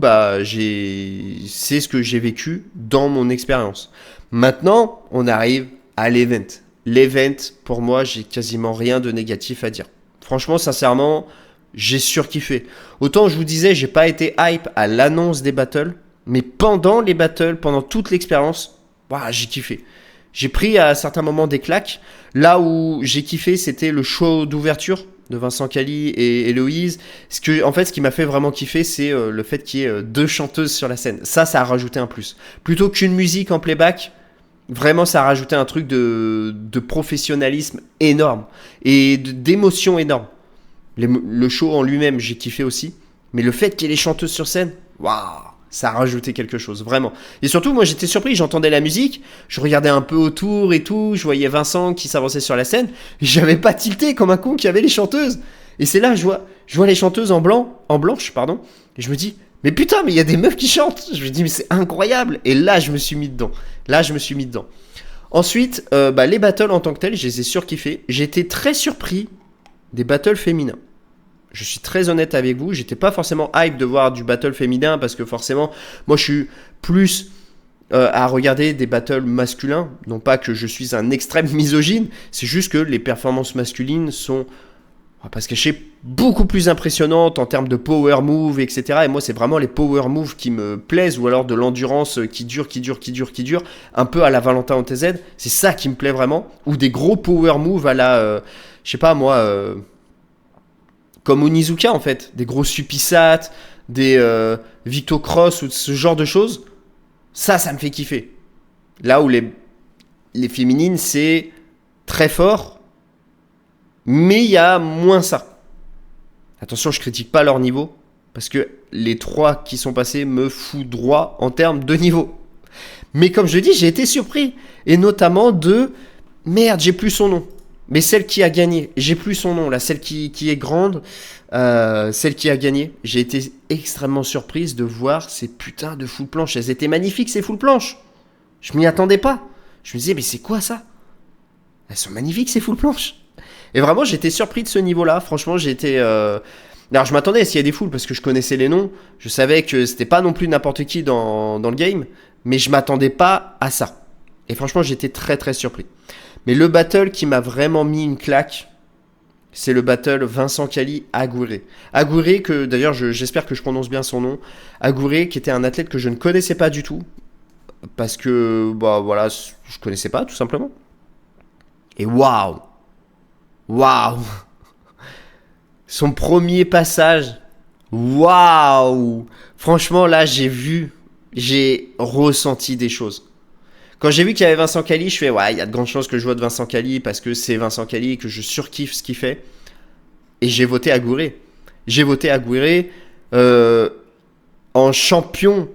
c'est ce que j'ai vécu dans mon expérience. Maintenant, on arrive à l'event. L'event, pour moi, j'ai quasiment rien de négatif à dire. Franchement, sincèrement, j'ai surkiffé. Autant je vous disais, j'ai pas été hype à l'annonce des battles, mais pendant les battles, pendant toute l'expérience, j'ai kiffé. J'ai pris à certains moments des claques. Là où j'ai kiffé, c'était le show d'ouverture de Vincent Cali et Héloïse. Ce qui m'a fait vraiment kiffer, c'est le fait qu'il y ait deux chanteuses sur la scène. Ça a rajouté un plus. Plutôt qu'une musique en playback, vraiment, ça a rajouté un truc de professionnalisme énorme et d'émotion énorme. Le show en lui-même, j'ai kiffé aussi. Mais le fait qu'il y ait les chanteuses sur scène, ça a rajouté quelque chose, vraiment. Et surtout, moi, j'étais surpris. J'entendais la musique, je regardais un peu autour et tout. Je voyais Vincent qui s'avançait sur la scène. J'avais pas tilté comme un con qu'il y avait les chanteuses. Et c'est là, je vois les chanteuses en blanche, pardon. Et je me dis, mais putain, mais il y a des meufs qui chantent. Je me dis, mais c'est incroyable. Et là, je me suis mis dedans. Ensuite, les battles en tant que tels, je les ai surkiffés. J'étais très surpris des battles féminins. Je suis très honnête avec vous. J'étais pas forcément hype de voir du battle féminin parce que forcément, moi, je suis plus à regarder des battles masculins. Non pas que je suis un extrême misogyne. C'est juste que les performances masculines sont... parce que je sais beaucoup plus impressionnante en termes de power move, etc. Et moi, c'est vraiment les power moves qui me plaisent, ou alors de l'endurance qui dure, un peu à la Valentin OTZ. C'est ça qui me plaît vraiment. Ou des gros power moves à la, je sais pas moi, comme Onizuka en fait. Des gros Supisat, des Victo Cross ou ce genre de choses. Ça me fait kiffer. Là où les féminines, c'est très fort, mais il y a moins ça. Attention, je critique pas leur niveau, parce que les 3 qui sont passés me foutent droit en termes de niveau. Mais comme je dis, j'ai été surpris. Et notamment de... Merde, j'ai plus son nom. Mais celle qui a gagné, j'ai plus son nom là, celle qui est grande, celle qui a gagné. J'ai été extrêmement surprise de voir ces putains de full planches. Elles étaient magnifiques ces full planches. Je m'y attendais pas. Je me disais, mais c'est quoi ça? Elles sont magnifiques ces full planches. Et vraiment, j'étais surpris de ce niveau-là. Franchement, j'étais... Alors, je m'attendais à s'il y a des foules parce que je connaissais les noms. Je savais que c'était pas non plus n'importe qui dans le game. Mais je m'attendais pas à ça. Et franchement, j'étais très très surpris. Mais le battle qui m'a vraiment mis une claque, c'est le battle Vincent Cali Aguirre. Aguirre, que d'ailleurs, j'espère que je prononce bien son nom. Aguirre, qui était un athlète que je ne connaissais pas du tout. Parce que, je connaissais pas, tout simplement. Et waouh! Son premier passage, waouh! Franchement, là, j'ai ressenti des choses. Quand j'ai vu qu'il y avait Vincent Cali, je fais, il y a de grandes chances que je vote Vincent Cali parce que c'est Vincent Cali et que je surkiffe ce qu'il fait. Et j'ai voté Aguirre. En champion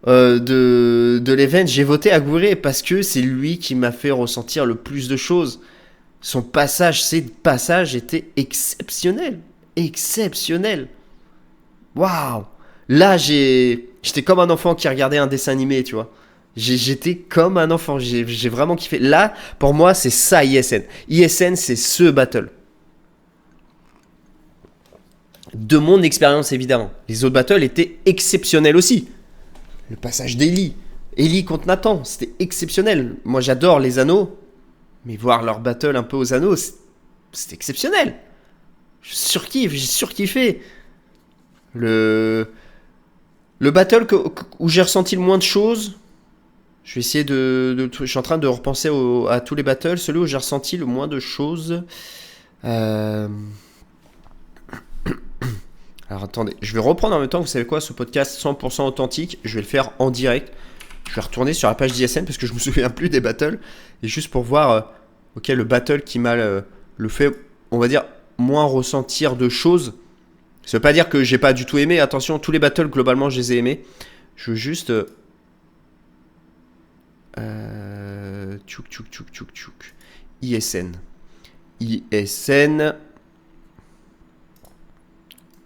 de l'event, j'ai voté Aguirre parce que c'est lui qui m'a fait ressentir le plus de choses. Ses passages étaient exceptionnels. Waouh! Là, j'étais comme un enfant qui regardait un dessin animé, tu vois. J'étais comme un enfant. J'ai vraiment kiffé. Là, pour moi, c'est ça ISN. ISN, c'est ce battle. De mon expérience, évidemment. Les autres battles étaient exceptionnels aussi. Le passage d'Eli contre Nathan, c'était exceptionnel. Moi, j'adore les anneaux. Mais voir leur battle un peu aux anneaux, c'est exceptionnel. J'ai surkiffé. Le battle où j'ai ressenti le moins de choses, je vais essayer je suis en train de repenser à tous les battles. Celui où j'ai ressenti le moins de choses... Alors attendez, je vais reprendre en même temps, vous savez quoi, ce podcast 100% authentique, je vais le faire en direct. Je vais retourner sur la page d'ISN parce que je me souviens plus des battles. Et juste pour voir, ok, le battle qui m'a le fait, on va dire, moins ressentir de choses. Ça veut pas dire que j'ai pas du tout aimé. Attention, tous les battles, globalement, je les ai aimés. Je veux juste... tchouk. ISN. ISN.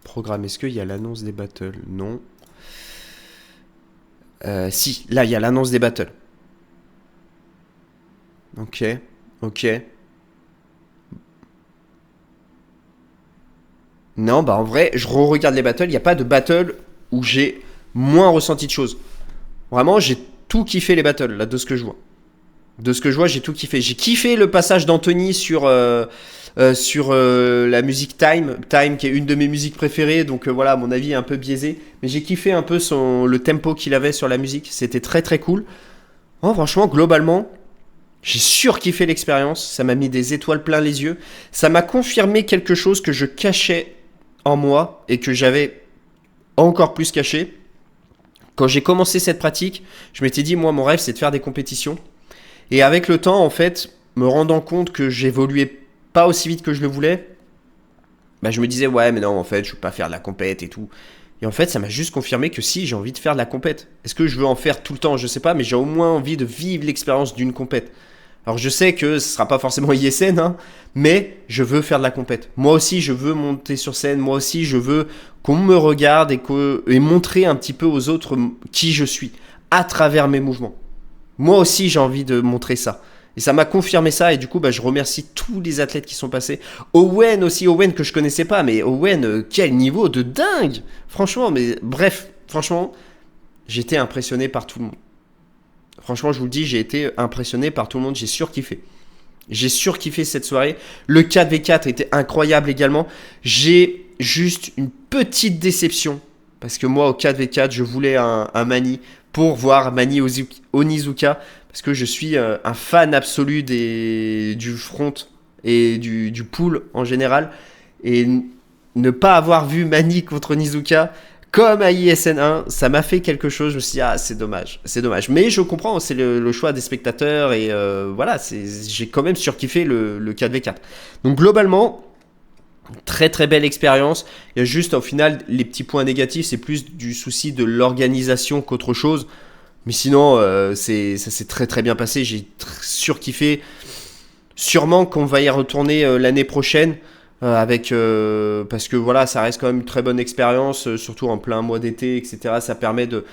Programme, est-ce qu'il y a l'annonce des battles? Non. Si, là, il y a l'annonce des battles. Ok. Non, bah en vrai, je re-regarde les battles. Il n'y a pas de battle où j'ai moins ressenti de choses. Vraiment, j'ai tout kiffé les battles, là, de ce que je vois. De ce que je vois, j'ai tout kiffé. J'ai kiffé le passage d'Anthony sur la musique Time. Time, qui est une de mes musiques préférées. Donc voilà, à mon avis, un peu biaisé. Mais j'ai kiffé un peu le tempo qu'il avait sur la musique. C'était très très cool. Oh, franchement, globalement, j'ai surkiffé l'expérience. Ça m'a mis des étoiles plein les yeux. Ça m'a confirmé quelque chose que je cachais en moi et que j'avais encore plus caché. Quand j'ai commencé cette pratique, je m'étais dit, moi, mon rêve, c'est de faire des compétitions. Et avec le temps, en fait, me rendant compte que j'évoluais pas aussi vite que je le voulais, bah, je me disais, ouais, mais non, en fait, je veux pas faire de la compète et tout. Et en fait, ça m'a juste confirmé que si, j'ai envie de faire de la compète. Est-ce que je veux en faire tout le temps? Je sais pas, mais j'ai au moins envie de vivre l'expérience d'une compète. Alors je sais que ce sera pas forcément ISN, hein, mais je veux faire de la compète. Moi aussi, je veux monter sur scène. Moi aussi, je veux qu'on me regarde et montrer un petit peu aux autres qui je suis à travers mes mouvements. Moi aussi, j'ai envie de montrer ça. Et ça m'a confirmé ça. Et du coup, bah, je remercie tous les athlètes qui sont passés. Owen aussi, Owen que je connaissais pas. Mais Owen, quel niveau de dingue! Franchement, mais bref, franchement, j'étais impressionné par tout le monde. Franchement, je vous le dis, j'ai été impressionné par tout le monde. J'ai surkiffé. J'ai surkiffé cette soirée. Le 4v4 était incroyable également. J'ai juste une petite déception. Parce que moi, au 4v4, je voulais un Mani pour voir Mani Onizuka. Parce que je suis un fan absolu du front et du pool en général. Et ne pas avoir vu Mani contre Onizuka comme à ISN 1, ça m'a fait quelque chose. Je me suis dit, ah, c'est dommage. Mais je comprends, c'est le choix des spectateurs. Et voilà, j'ai quand même surkiffé le 4v4. Donc globalement, très très belle expérience. Il y a juste au final les petits points négatifs, c'est plus du souci de l'organisation qu'autre chose. Mais sinon, ça s'est très très bien passé. J'ai surkiffé. Sûrement qu'on va y retourner l'année prochaine. Parce que voilà, ça reste quand même une très bonne expérience, surtout en plein mois d'été, etc. Ça permet de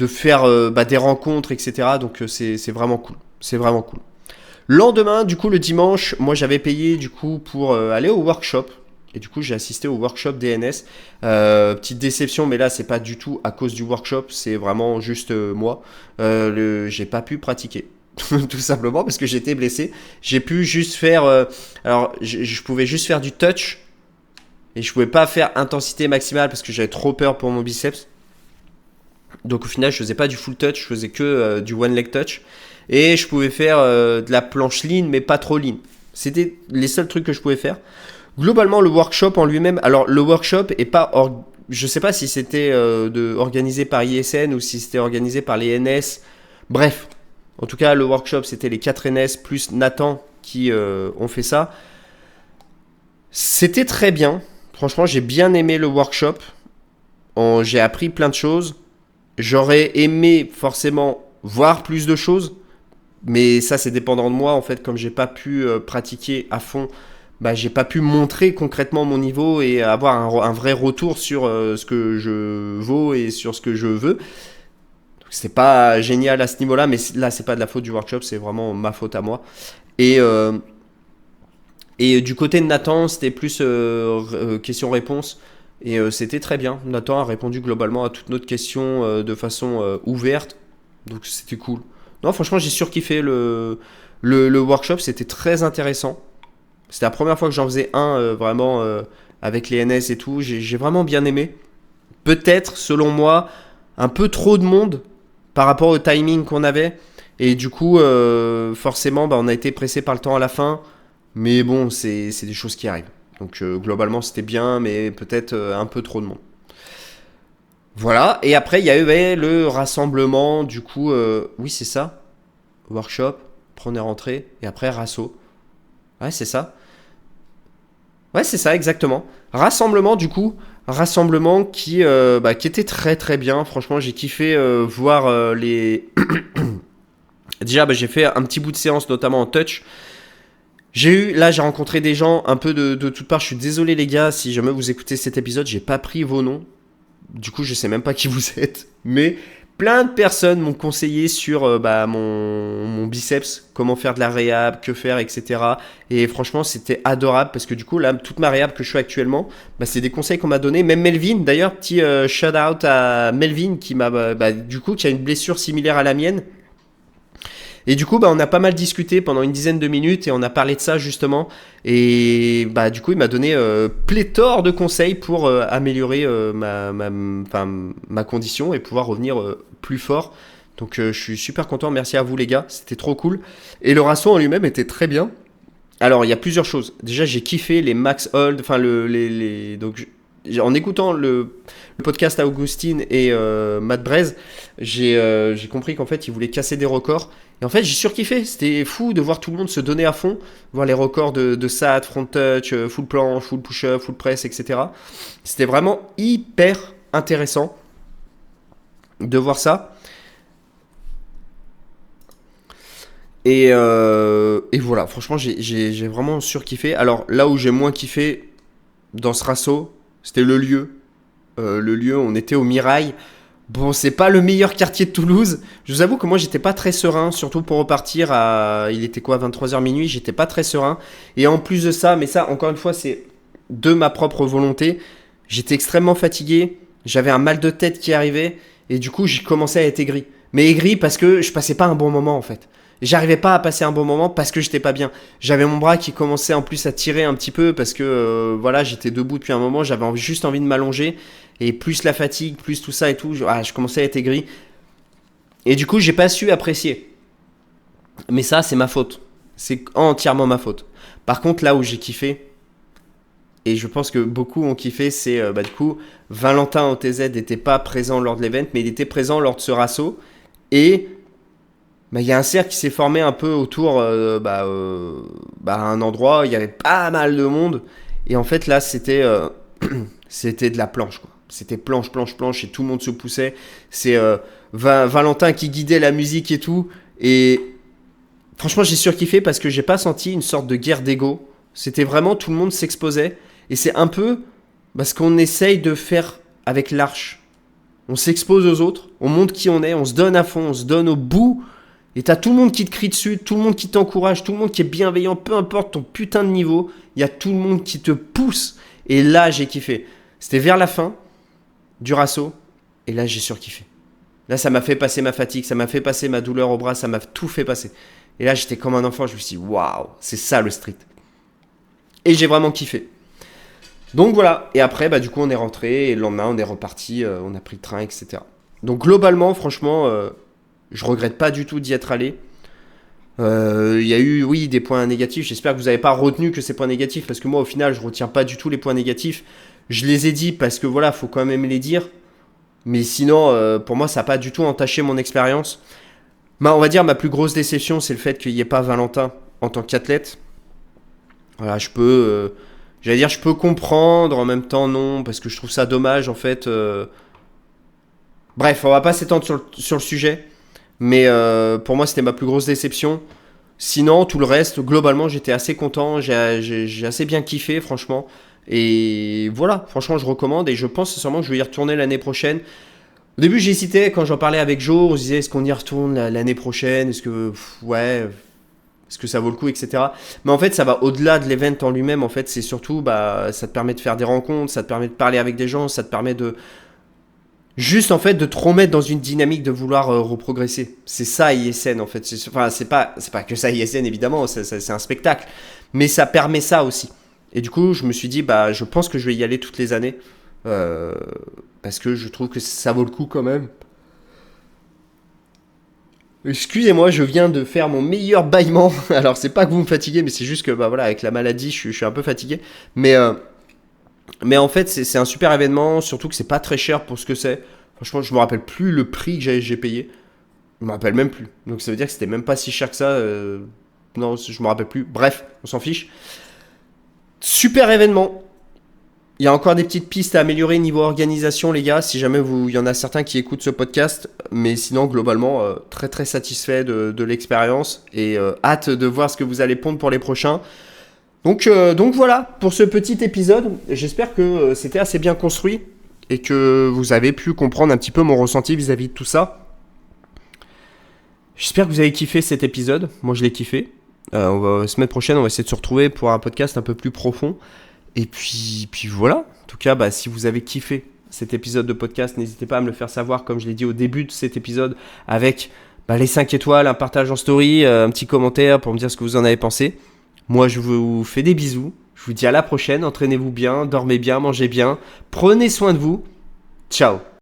faire des rencontres, etc. Donc c'est vraiment cool. C'est vraiment cool. Lendemain, du coup, le dimanche, moi j'avais payé du coup pour aller au workshop. Et du coup, j'ai assisté au workshop DNS. Petite déception, mais là, c'est pas du tout à cause du workshop. C'est vraiment juste moi. J'ai pas pu pratiquer. Tout simplement parce que j'étais blessé. J'ai pu juste faire... alors, je pouvais juste faire du touch. Et je pouvais pas faire intensité maximale parce que j'avais trop peur pour mon biceps. Donc au final, je faisais pas du full touch. Je faisais que du one leg touch. Et je pouvais faire de la planche lean, mais pas trop lean. C'était les seuls trucs que je pouvais faire. Globalement, le workshop en lui-même... Alors, le workshop est pas... Je sais pas si c'était organisé par ISN ou si c'était organisé par les NS. Bref. En tout cas, le workshop, c'était les 4 NS plus Nathan qui ont fait ça. C'était très bien. Franchement, j'ai bien aimé le workshop. J'ai appris plein de choses. J'aurais aimé forcément voir plus de choses. Mais ça, c'est dépendant de moi. En fait, comme j'ai pas pu pratiquer à fond, bah, j'ai pas pu montrer concrètement mon niveau et avoir un vrai retour sur ce que je vaux et sur ce que je veux. C'est pas génial à ce niveau-là, mais là, c'est pas de la faute du workshop, c'est vraiment ma faute à moi. Et du côté de Nathan, c'était plus question-réponse. Et c'était très bien. Nathan a répondu globalement à toutes nos questions de façon ouverte. Donc c'était cool. Non, franchement, j'ai surkiffé le workshop. C'était très intéressant. C'était la première fois que j'en faisais un vraiment avec les NS et tout. J'ai vraiment bien aimé. Peut-être, selon moi, un peu trop de monde par rapport au timing qu'on avait. Et du coup, forcément, on a été pressé par le temps à la fin. Mais bon, c'est des choses qui arrivent. Donc globalement, c'était bien, mais peut-être un peu trop de monde. Voilà, et après il y a eu le rassemblement, du coup, oui c'est ça, workshop, première rentrée, et après rasso. Ouais c'est ça. Ouais c'est ça exactement. Rassemblement du coup, rassemblement qui était très très bien, franchement j'ai kiffé voir les... Déjà j'ai fait un petit bout de séance notamment en touch. J'ai rencontré des gens un peu de toutes parts, je suis désolé les gars, si jamais vous écoutez cet épisode, j'ai pas pris vos noms. Du coup, je sais même pas qui vous êtes, mais plein de personnes m'ont conseillé sur mon biceps, comment faire de la réhab, que faire, etc. Et franchement, c'était adorable parce que du coup, là, toute ma réhab que je fais actuellement, c'est des conseils qu'on m'a donné. Même Melvin, d'ailleurs, petit shout out à Melvin qui m'a, qui a une blessure similaire à la mienne. Et du coup, on a pas mal discuté pendant une dizaine de minutes et on a parlé de ça justement. Et du coup, il m'a donné pléthore de conseils pour améliorer ma condition et pouvoir revenir plus fort. Donc, je suis super content. Merci à vous, les gars. C'était trop cool. Et le rasso en lui-même était très bien. Alors, il y a plusieurs choses. Déjà, j'ai kiffé les max hold, donc en écoutant le podcast à Augustine et Matt Brez, j'ai compris qu'en fait, ils voulaient casser des records. Et en fait, j'ai surkiffé. C'était fou de voir tout le monde se donner à fond, voir les records de SAT, front touch, full planche, full push-up, full press, etc. C'était vraiment hyper intéressant de voir ça. Et voilà, franchement, j'ai vraiment surkiffé. Alors là où j'ai moins kiffé dans ce rasso, c'était le lieu. Le lieu, on était au Mirail. Bon, c'est pas le meilleur quartier de Toulouse. Je vous avoue que moi, j'étais pas très serein, surtout pour repartir à... Il était quoi, 23h minuit, j'étais pas très serein. Et en plus de ça, mais ça, encore une fois, c'est de ma propre volonté, j'étais extrêmement fatigué, j'avais un mal de tête qui arrivait, et du coup, j'ai commencé à être aigri. Mais aigri parce que je passais pas un bon moment, en fait. J'arrivais pas à passer un bon moment parce que j'étais pas bien. J'avais mon bras qui commençait en plus à tirer un petit peu parce que j'étais debout depuis un moment, j'avais juste envie de m'allonger. Et plus la fatigue, plus tout ça et tout, je commençais à être aigri. Et du coup, j'ai pas su apprécier. Mais ça, c'est ma faute. C'est entièrement ma faute. Par contre, là où j'ai kiffé, et je pense que beaucoup ont kiffé, c'est du coup, Valentin OTZ n'était pas présent lors de l'event, mais il était présent lors de ce rasso. Et il y a un cercle qui s'est formé un peu autour à un endroit, il y avait pas mal de monde. Et en fait, là, c'était de la planche, quoi. C'était planche, et tout le monde se poussait. C'est Valentin qui guidait la musique et tout. Et franchement, j'ai surkiffé parce que j'ai pas senti une sorte de guerre d'ego. C'était vraiment tout le monde s'exposait. Et c'est un peu ce qu'on essaye de faire avec l'Arche. On s'expose aux autres, on montre qui on est, on se donne à fond, on se donne au bout. Et t'as tout le monde qui te crie dessus, tout le monde qui t'encourage, tout le monde qui est bienveillant, peu importe ton putain de niveau. Il y a tout le monde qui te pousse. Et là, j'ai kiffé. C'était vers la fin du rasso, et là j'ai surkiffé. Là ça m'a fait passer ma fatigue, ça m'a fait passer ma douleur au bras, ça m'a tout fait passer. Et là j'étais comme un enfant, je me suis dit waouh, c'est ça le street. Et j'ai vraiment kiffé. Donc voilà, et après du coup on est rentré, et le lendemain on est reparti, on a pris le train, etc. Donc globalement, franchement, je regrette pas du tout d'y être allé. Il y a eu, oui, des points négatifs. J'espère que vous n'avez pas retenu que ces points négatifs, parce que moi au final je retiens pas du tout les points négatifs. Je les ai dit parce que voilà, faut quand même les dire. Mais sinon, pour moi, ça n'a pas du tout entaché mon expérience. On va dire ma plus grosse déception, c'est le fait qu'il n'y ait pas Valentin en tant qu'athlète. Voilà, je peux comprendre, en même temps non, parce que je trouve ça dommage en fait. Bref, on va pas s'étendre sur le sujet. Mais pour moi, c'était ma plus grosse déception. Sinon, tout le reste, globalement, j'étais assez content. J'ai assez bien kiffé, franchement. Et voilà, franchement, je recommande. Et je pense sincèrement que je vais y retourner l'année prochaine. Au début, j'hésitais quand j'en parlais avec Joe. On se disait, est-ce qu'on y retourne l'année prochaine? Est-ce que, est-ce que ça vaut le coup, etc. Mais en fait, ça va au-delà de l'event en lui-même. En fait, c'est surtout, ça te permet de faire des rencontres, ça te permet de parler avec des gens, ça te permet de... Juste en fait de te remettre dans une dynamique de vouloir reprogresser. C'est ça ISN en fait. C'est pas que ça ISN évidemment, c'est un spectacle. Mais ça permet ça aussi. Et du coup je me suis dit je pense que je vais y aller toutes les années. Parce que je trouve que ça vaut le coup quand même. Excusez-moi, je viens de faire mon meilleur bâillement. Alors c'est pas que vous me fatiguez, mais c'est juste que avec la maladie je suis un peu fatigué. Mais en fait, c'est un super événement, surtout que c'est pas très cher pour ce que c'est. Franchement, je me rappelle plus le prix que j'ai payé. Je me rappelle même plus. Donc ça veut dire que c'était même pas si cher que ça. Non, je me rappelle plus. Bref, on s'en fiche. Super événement. Il y a encore des petites pistes à améliorer niveau organisation, les gars. Si jamais il y en a certains qui écoutent ce podcast, mais sinon globalement très très satisfait de l'expérience et hâte de voir ce que vous allez pondre pour les prochains. Donc voilà pour ce petit épisode. J'espère que c'était assez bien construit et que vous avez pu comprendre un petit peu mon ressenti vis-à-vis de tout ça. J'espère que vous avez kiffé cet épisode. Moi, je l'ai kiffé. Semaine prochaine, on va essayer de se retrouver pour un podcast un peu plus profond. Et puis voilà. En tout cas, si vous avez kiffé cet épisode de podcast, n'hésitez pas à me le faire savoir, comme je l'ai dit au début de cet épisode, avec les 5 étoiles, un partage en story, un petit commentaire pour me dire ce que vous en avez pensé. Moi, je vous fais des bisous. Je vous dis à la prochaine. Entraînez-vous bien, dormez bien, mangez bien. Prenez soin de vous. Ciao.